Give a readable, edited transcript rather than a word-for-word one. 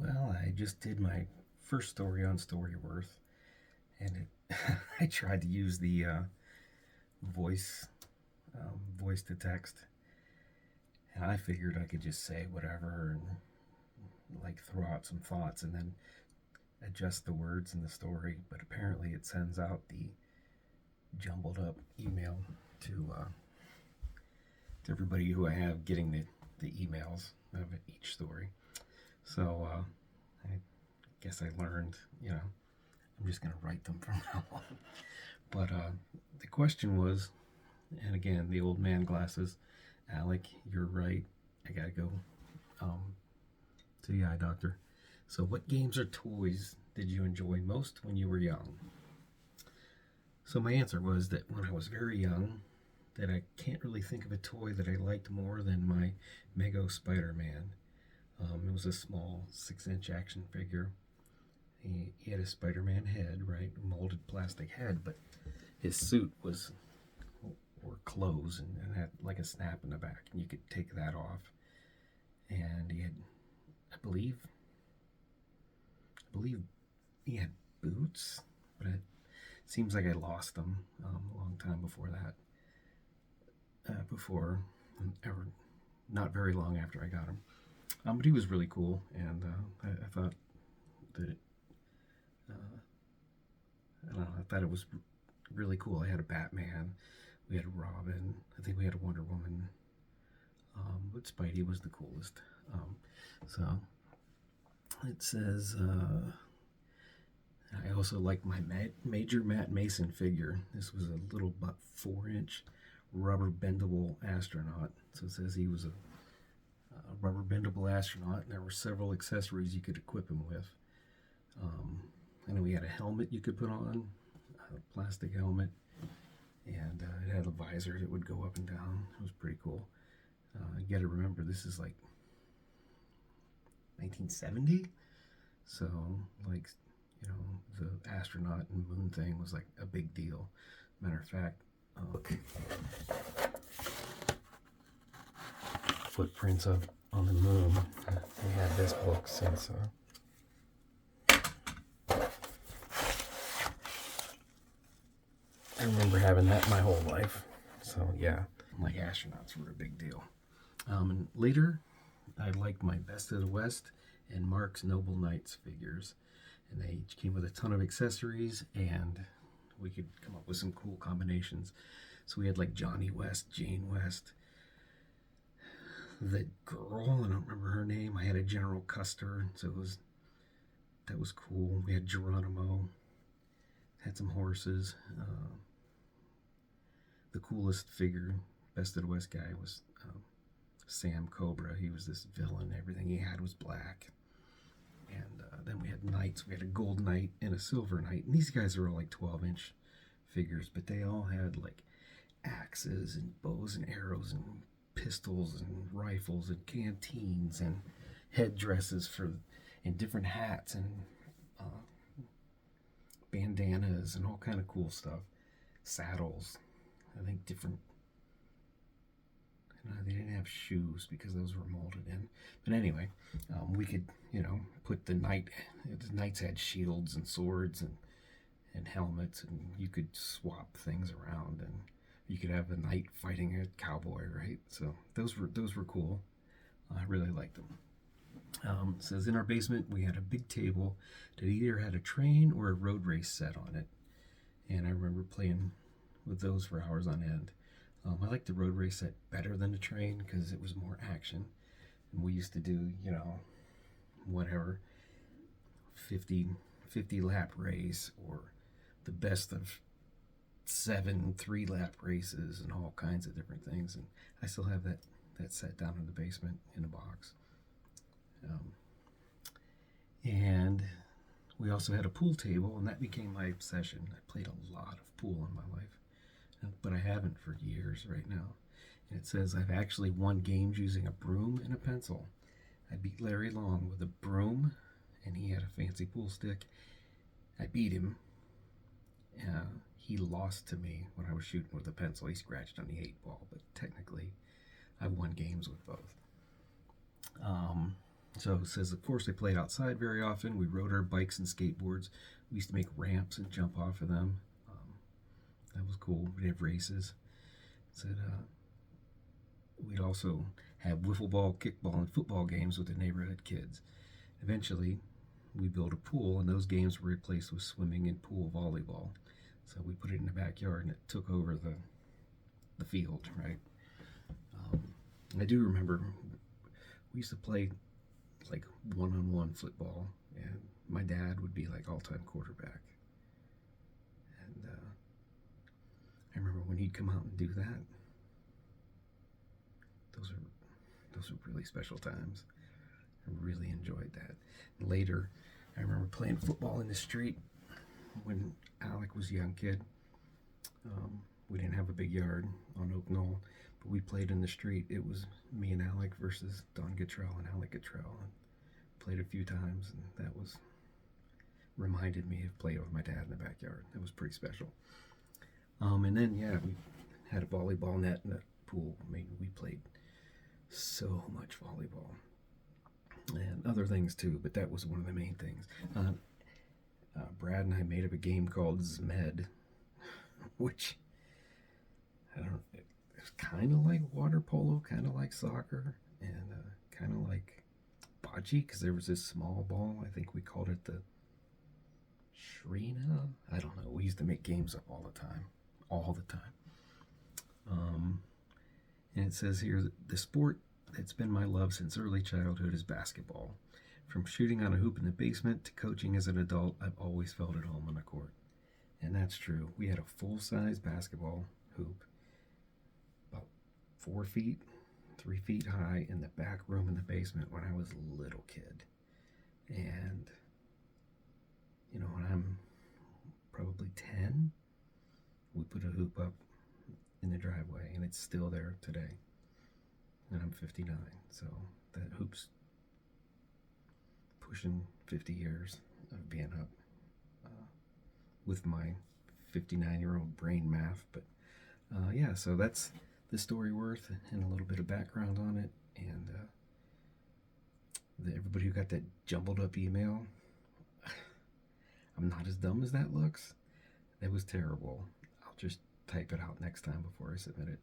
Well, I just did my first story on Storyworth, and I tried to use the voice voice to text, and I figured I could just say whatever and like throw out some thoughts and then adjust the words in the story. But apparently, it sends out the jumbled up email to to everybody who I have getting the emails of each story. So I guess I learned, I'm just going to write them from now on. But the question was, and again, the old man glasses, Alec, you're right. I got to go um, to the eye doctor. So, what games or toys did you enjoy most when you were young? So, my answer was that when I was very young, that I can't really think of a toy that I liked more than my Mego Spider Man. It was a small 6-inch action figure. He had a Spider Man head, right? Molded plastic head, but his suit were clothes and had like a snap in the back, and you could take that off. And he had, I believe he had boots, but it seems like I lost them a long time before that. Before, ever, not very long after I got him. But he was really cool, and I thought that uh, I don't know. I thought it was really cool. I had a Batman, we had a Robin, I think we had a Wonder Woman, but Spidey was the coolest. So it says I also like my Major Matt Mason figure. This was a little about 4-inch rubber bendable astronaut. So it says he was a rubber bendable astronaut, and there were several accessories you could equip him with. I know he had a helmet you could put on, a plastic helmet, and it had a visor that would go up and down. It was pretty cool. You got to remember, this is like 1970, so like the astronaut and moon thing was like a big deal. Matter of fact, footprints of on the moon. We had this book since. I remember having that my whole life. So yeah, like astronauts were a big deal. And later, I liked my Best of the West and Mark's Noble Knights figures, and they each came with a ton of accessories, and we could come up with some cool combinations. So we had like Johnny West, Jane West, the girl, I don't remember her name. I had a General Custer, so that was cool. We had Geronimo, had some horses. The coolest figure, Best of the West guy, was Sam Cobra. He was this villain. Everything he had was black. And then we had knights. We had a gold knight and a silver knight. And these guys are all like 12-inch figures, but they all had like axes and bows and arrows and pistols and rifles and canteens and headdresses and different hats and bandanas and all kind of cool stuff. Saddles. I think different. They didn't have shoes because those were molded in. But anyway, we could, put the knights had shields and swords and helmets, and you could swap things around, and you could have a knight fighting a cowboy, right? So those were cool. I really liked them. It says in our basement we had a big table that either had a train or a road race set on it, and I remember playing with those for hours on end. I liked the road race set better than the train because it was more action. And we used to do, whatever, 50 lap race or the best of 7 3-lap races and all kinds of different things. And I still have that set down in the basement in a box. And we also had a pool table, and that became my obsession. I played a lot of pool in my life, but I haven't for years right now. And it says I've actually won games using a broom and a pencil. I beat Larry Long with a broom, and he had a fancy pool stick. I beat him. He lost to me when I was shooting with a pencil. He scratched on the 8 ball, but technically I've won games with both. So it says, of course, they played outside very often. We rode our bikes and skateboards. We used to make ramps and jump off of them. That was cool. We'd have races. It said we'd also have wiffle ball, kickball, and football games with the neighborhood kids. Eventually, we built a pool, and those games were replaced with swimming and pool volleyball. So we put it in the backyard, and it took over the field, right? Um, I do remember we used to play like one-on-one football, and my dad would be like all-time quarterback. And I remember when he'd come out and do that. Those are really special times. I really enjoyed that. Later, I remember playing football in the street when Alec was a young kid. We didn't have a big yard on Oak Knoll, but we played in the street. It was me and Alec versus Don Guttrell and Alec Guttrell, and played a few times, and that was reminded me of playing with my dad in the backyard. It was pretty special. And then yeah, we had a volleyball net and a pool. I mean, we played so much volleyball and other things too, but that was one of the main things. Brad and I made up a game called Zmed, which I don't know, it's kind of like water polo, kind of like soccer, and kind of like bocce, because there was this small ball. I think we called it the Shrina. I don't know. We used to make games up all the time. All the time. And it says here that the sport that's been my love since early childhood is basketball. From shooting on a hoop in the basement to coaching as an adult, I've always felt at home on the court. And that's true. We had a full-size basketball hoop, about 4 feet, 3 feet high, in the back room in the basement when I was a little kid. And, you know, when I'm probably 10, we put a hoop up in the driveway, and it's still there today. And I'm 59, so that hoop's pushing 50 years of being up with my 59-year-old brain math. But yeah, so that's the Storyworth and a little bit of background on it. And everybody who got that jumbled up email, I'm not as dumb as that looks. That was terrible. I'll just type it out next time before I submit it.